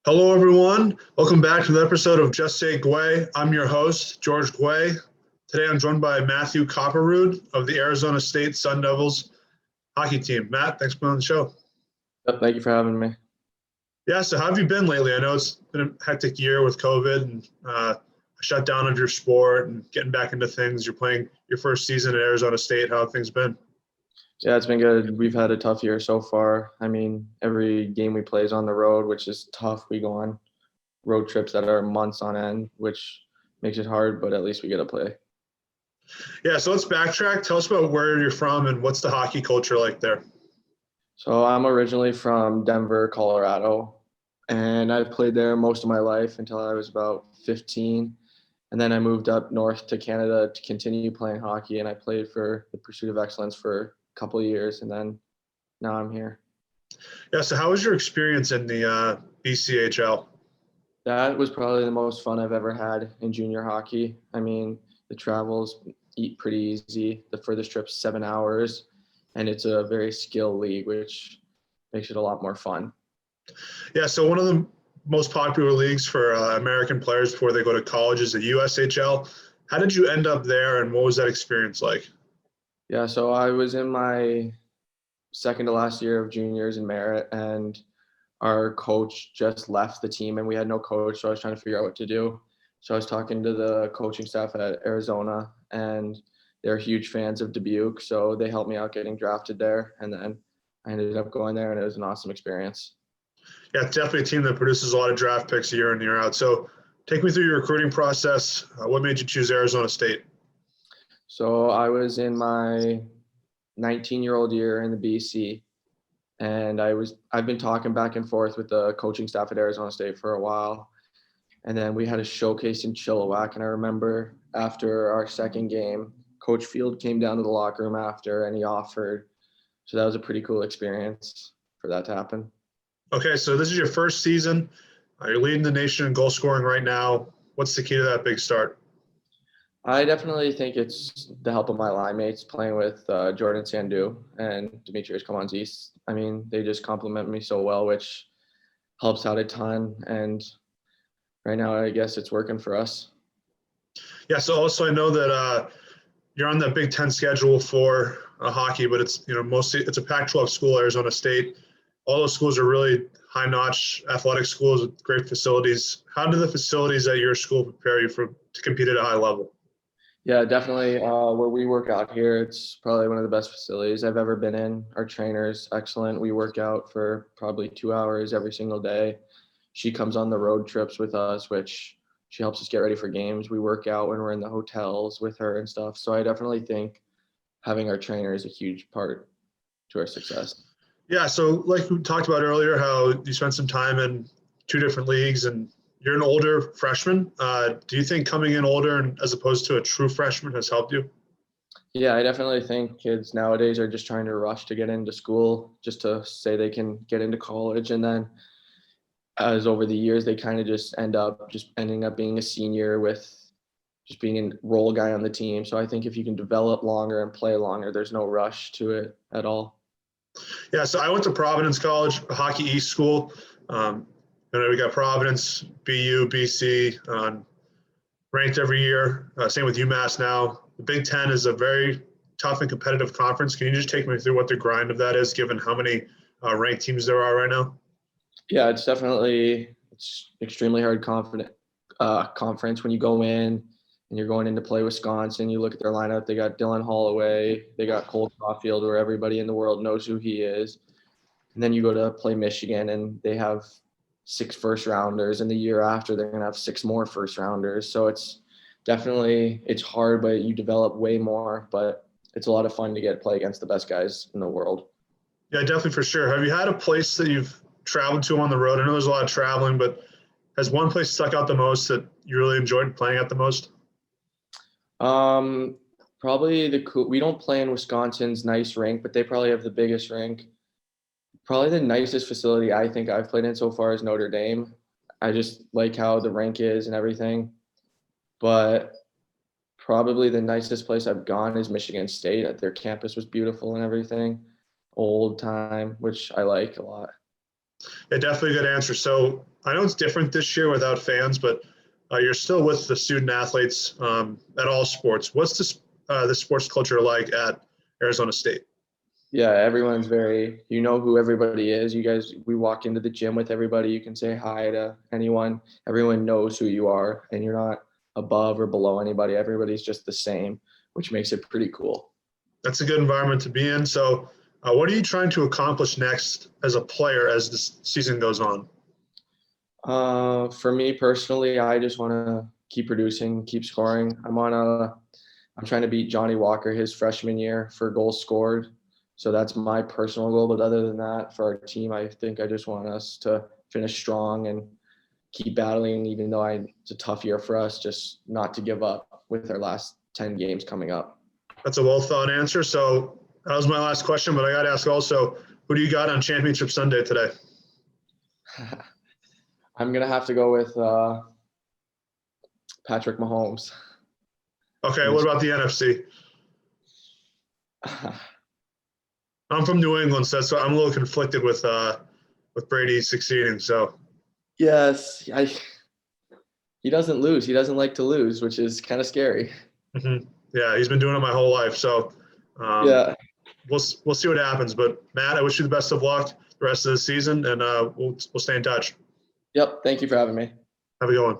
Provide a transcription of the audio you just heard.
Hello, everyone. Welcome back to the episode of Just Say Guay. I'm your host, George Guay. Today, I'm joined by Matthew Kopperud of the Arizona State Sun Devils hockey team. Matt, thanks for being on the show. Yep, thank you for having me. Yeah, so how have you been lately? I know it's been a hectic year with COVID and a shutdown of your sport and getting back into things. You're playing your first season at Arizona State. How have things been? Yeah, it's been good. We've had a tough year so far. I mean, every game we play is on the road, which is tough. We go on road trips that are months on end, which makes it hard, but at least we get to play. Yeah, so let's backtrack. Tell us about where you're from and what's the hockey culture like there. So I'm originally from Denver, Colorado, and I played there most of my life until I was about 15. And then I moved up north to Canada to continue playing hockey, and I played for the Pursuit of Excellence for a couple of years, and then now I'm here. Yeah, so how was your experience in the BCHL? That was probably the most fun I've ever had in junior hockey. I mean, the travels eat pretty easy. The furthest trip's 7 hours, and it's a very skill league, which makes it a lot more fun. Yeah, so one of the most popular leagues for American players before they go to college is the USHL. How did you end up there, and what was that experience like? Yeah, so I was in my second to last year of juniors in Merritt, and our coach just left the team, and we had no coach, so I was trying to figure out what to do. So I was talking to the coaching staff at Arizona, and they're huge fans of Dubuque, so they helped me out getting drafted there, and then I ended up going there, and it was an awesome experience. Yeah, it's definitely a team that produces a lot of draft picks year in, year out. So take me through your recruiting process. What made you choose Arizona State? So I was in my 19-year-old year in the BC, and I've been talking back and forth with the coaching staff at Arizona State for a while. And then we had a showcase in Chilliwack, and I remember after our second game, Coach Field came down to the locker room after and he offered. So that was a pretty cool experience for that to happen. Okay, so this is your first season. You're leading the nation in goal scoring right now. What's the key to that big start? I definitely think it's the help of my line mates playing with Jordan Sandu and Demetrius Kamanzis. I mean, they just compliment me so well, which helps out a ton. And right now, I guess it's working for us. Yeah, so also I know that you're on the Big Ten schedule for hockey, but it's mostly it's a Pac-12 school, Arizona State. All those schools are really high-notch athletic schools with great facilities. How do the facilities at your school prepare you to compete at a high level? Yeah, definitely. Where we work out here, it's probably one of the best facilities I've ever been in. Our trainer's excellent. We work out for probably 2 hours every single day. She comes on the road trips with us, which she helps us get ready for games. We work out when we're in the hotels with her and stuff. So I definitely think having our trainer is a huge part to our success. Yeah, so like we talked about earlier, how you spent some time in two different leagues, and you're an older freshman. Do you think coming in older and as opposed to a true freshman has helped you? Yeah, I definitely think kids nowadays are just trying to rush to get into school just to say they can get into college. And then as over the years, they kind of just ending up being a senior with just being a role guy on the team. So I think if you can develop longer and play longer, there's no rush to it at all. Yeah, so I went to Providence College, a Hockey East school. Um, we got Providence, BU, BC, ranked every year. Same with UMass now. The Big Ten is a very tough and competitive conference. Can you just take me through what the grind of that is, given how many ranked teams there are right now? Yeah, it's extremely hard conference when you go in and you're going in to play Wisconsin. You look at their lineup; they got Dylan Holloway, they got Cole Caulfield, where everybody in the world knows who he is. And then you go to play Michigan, and they have 6 first rounders, and the year after they're gonna have 6 more 1st rounders. So it's hard, but you develop way more. But it's a lot of fun to get play against the best guys in the world. Yeah, definitely for sure. Have you had a place that you've traveled to on the road? I know there's a lot of traveling, but has one place stuck out the most that you really enjoyed playing at the most? Um, Probably we don't play in Wisconsin's nice rink, but they probably have the biggest rink. Probably the nicest facility I think I've played in so far is Notre Dame. I just like how the rink is and everything. But probably the nicest place I've gone is Michigan State. Their campus was beautiful and everything. Old time, which I like a lot. Yeah, definitely a good answer. So I know it's different this year without fans, but you're still with the student athletes at all sports. What's the sports culture like at Arizona State? Yeah, everyone's very, you know who everybody is. You guys, we walk into the gym with everybody. You can say hi to anyone. Everyone knows who you are, and you're not above or below anybody. Everybody's just the same, which makes it pretty cool. That's a good environment to be in. So, what are you trying to accomplish next as a player as this season goes on? For me personally, I just want to keep producing, keep scoring. I'm trying to beat Johnny Walker his freshman year for goals scored. So that's my personal goal. But other than that, for our team, I think I just want us to finish strong and keep battling, even though it's a tough year for us, just not to give up with our last 10 games coming up. That's a well thought answer. So that was my last question, but I got to ask also, who do you got on Championship Sunday today? I'm going to have to go with Patrick Mahomes. Okay, what about the NFC? I'm from New England, so I'm a little conflicted with Brady succeeding. So Yes, he doesn't lose. He doesn't like to lose, which is kind of scary. mm-hmm. Yeah, he's been doing it my whole life. So Yeah. we'll see what happens. But Matt, I wish you the best of luck the rest of the season, and we'll stay in touch. Yep. Thank you for having me. Have a good one.